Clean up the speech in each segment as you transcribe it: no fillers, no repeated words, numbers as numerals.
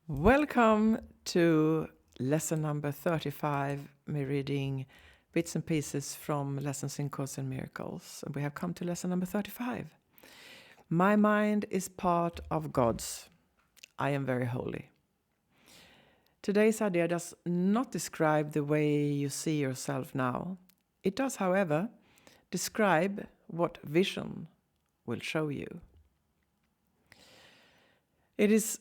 Welcome to lesson number 35, me reading bits and pieces from Lessons in Course in Miracles. And we have come to lesson number 35. My mind is part of God's. I am very holy. Today's idea does not describe the way you see yourself now. It does, however, describe what vision will show you. It is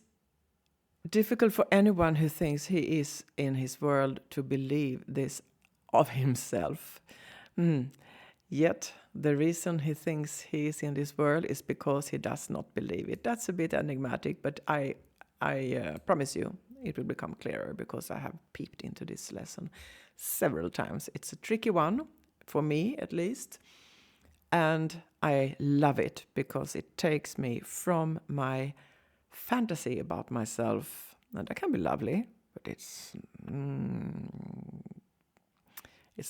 difficult for anyone who thinks he is in his world to believe this of himself. Yet, the reason he thinks he is in this world is because he does not believe it. That's a bit enigmatic, but I promise you it will become clearer because I have peeped into this lesson several times. It's a tricky one, for me at least, and I love it because it takes me from my fantasy about myself, and that can be lovely, but it's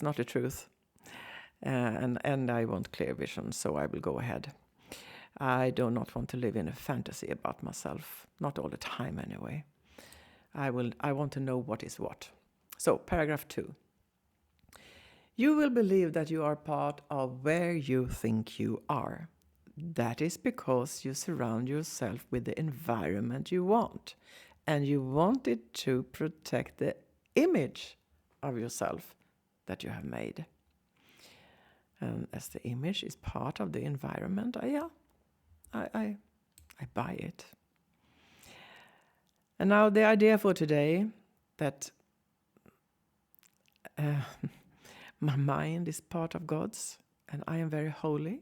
not the truth, and I want clear vision, so I will go ahead. I do not want to live in a fantasy about myself, not all the time anyway. I want to know what is what. So, paragraph 2. You will believe that you are part of where you think you are. That is because you surround yourself with the environment you want, and you want it to protect the image of yourself that you have made. And as the image is part of the environment, I buy it. And now the idea for today, that my mind is part of God's, and I am very holy.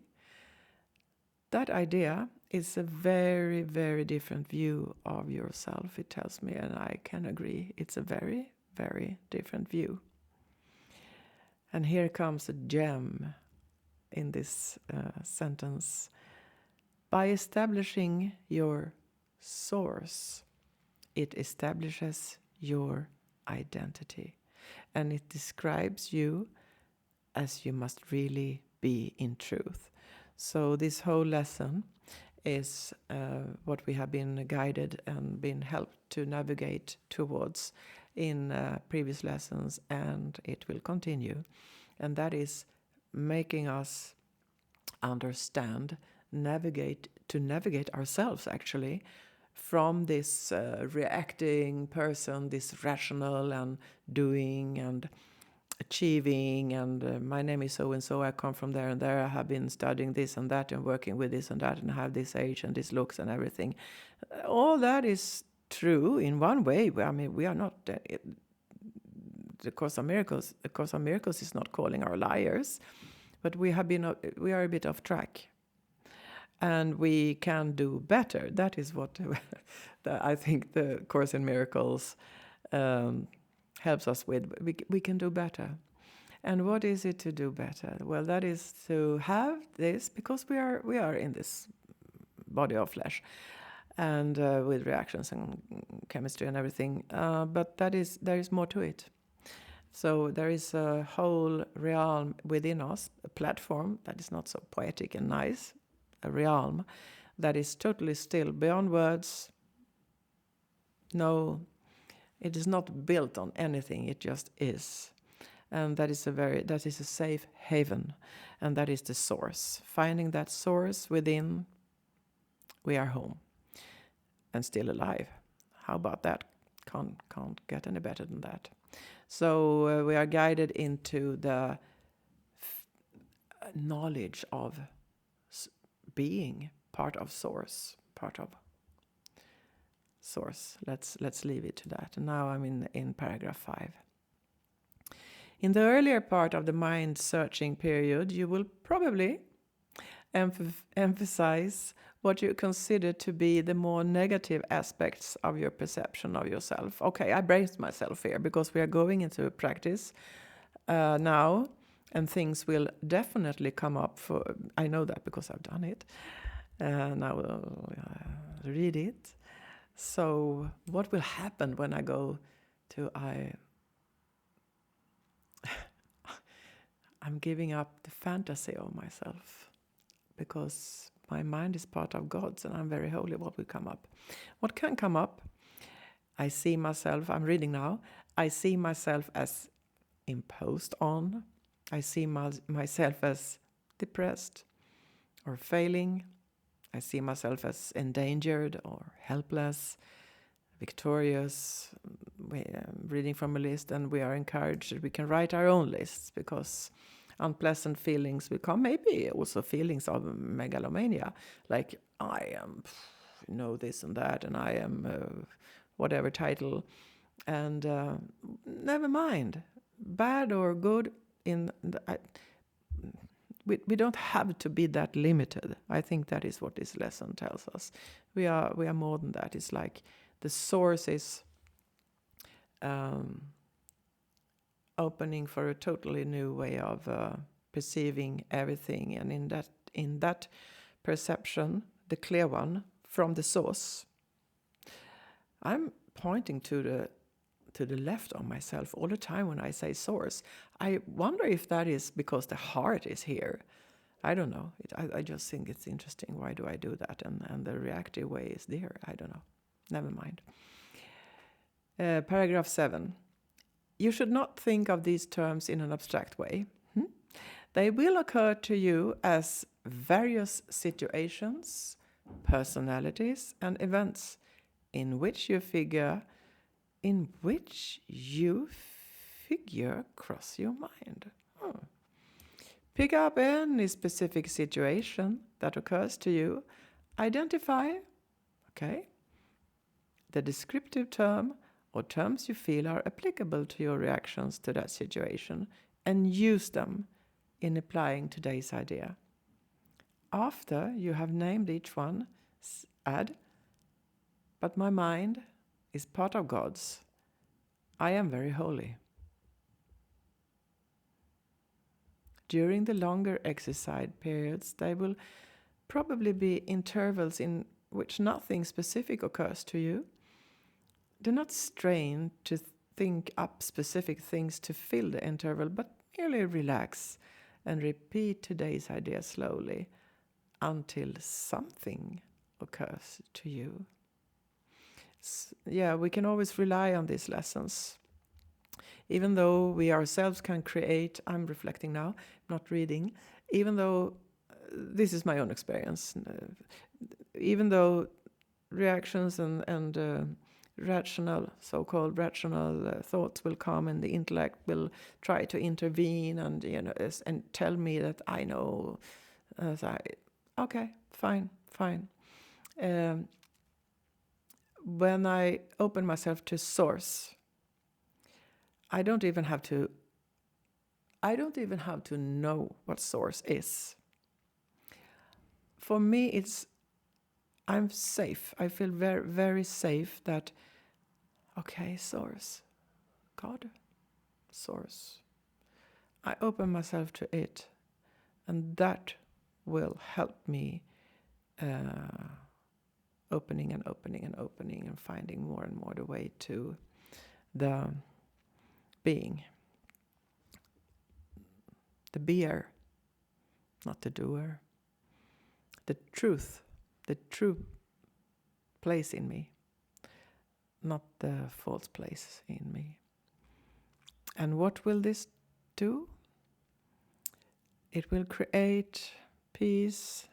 That idea is a very, very different view of yourself, it tells me, and I can agree. It's a very, very different view. And here comes a gem in this sentence. By establishing your source, it establishes your identity, and it describes you as you must really be in truth. So this whole lesson is what we have been guided and been helped to navigate towards in previous lessons, and it will continue. And that is making us understand, navigate ourselves actually from this reacting person, this rational and doing and achieving, and my name is so and so, I come from there and there, I have been studying this and that and working with this and that and have this age and this looks and everything. All that is true in one way. I mean, we are not the Course of Miracles. The Course of Miracles is not calling our liars, but we are a bit off track, and we can do better. That is what I think the Course in Miracles helps us with. We can do better. And what is it to do better? Well, that is to have this, because we are in this body of flesh, and with reactions and chemistry and everything. But there is more to it. So there is a whole realm within us, a platform that is not so poetic and nice, a realm that is totally still, beyond words. No, it is not built on anything, it just is. And that is a safe haven, and that is the source. Finding that source within, we are home and still alive. How about that? Can't get any better than that. So we are guided into the knowledge of being part of source, Let's leave it to that. And now I'm in paragraph 5. In the earlier part of the mind searching period, you will probably emphasize what you consider to be the more negative aspects of your perception of yourself. Okay, I braced myself here because we are going into a practice now, and things will definitely come up. I know that because I've done it, and I will read it. So what will happen when I go to I'm giving up the fantasy of myself, because my mind is part of God's and I'm very holy. What will come up? What can come up I see myself, I'm reading now, I see myself as imposed on. I see myself as depressed or failing. I see myself as endangered or helpless, victorious. I'm reading from a list, and we are encouraged that we can write our own lists, because unpleasant feelings become maybe also feelings of megalomania, like I am, this and that, and I am whatever title, and never mind, bad or good. We don't have to be that limited. I think that is what this lesson tells us. We are more than that. It's like the source is opening for a totally new way of perceiving everything, and in that perception, the clear one from the source. I'm pointing to the left of myself all the time when I say source. I wonder if that is because the heart is here. I don't know. I just think it's interesting. Why do I do that? And the reactive way is there. I don't know. Never mind. Paragraph 7. You should not think of these terms in an abstract way. They will occur to you as various situations, personalities, and events in which you figure cross your mind. Pick up any specific situation that occurs to you, identify, the descriptive term or terms you feel are applicable to your reactions to that situation, and use them in applying today's idea. After you have named each one, add, but my mind is part of God's. I am very holy. During the longer exercise periods, there will probably be intervals in which nothing specific occurs to you. Do not strain to think up specific things to fill the interval, but merely relax and repeat today's idea slowly until something occurs to you. We can always rely on these lessons. Even though we ourselves can create, I'm reflecting now, not reading, even though this is my own experience, even though reactions and rational, so-called rational thoughts will come, and the intellect will try to intervene and tell me that I know. Okay, fine. When I open myself to source, I don't even have to know what source is. For me, I'm safe. I feel very, very safe that, source, God, source. I open myself to it, and that will help me opening and finding more and more the way to the being. The beer, not the doer. The truth, the true place in me, not the false place in me. And what will this do? It will create peace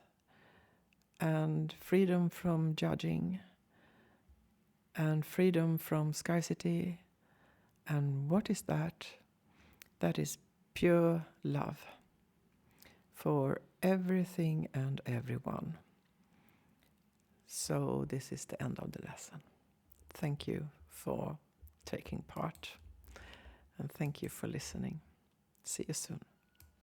and freedom from judging and freedom from scarcity. And what is that? That is pure love for everything and everyone. So this is the end of the lesson. Thank you for taking part, and thank you for listening. See you soon.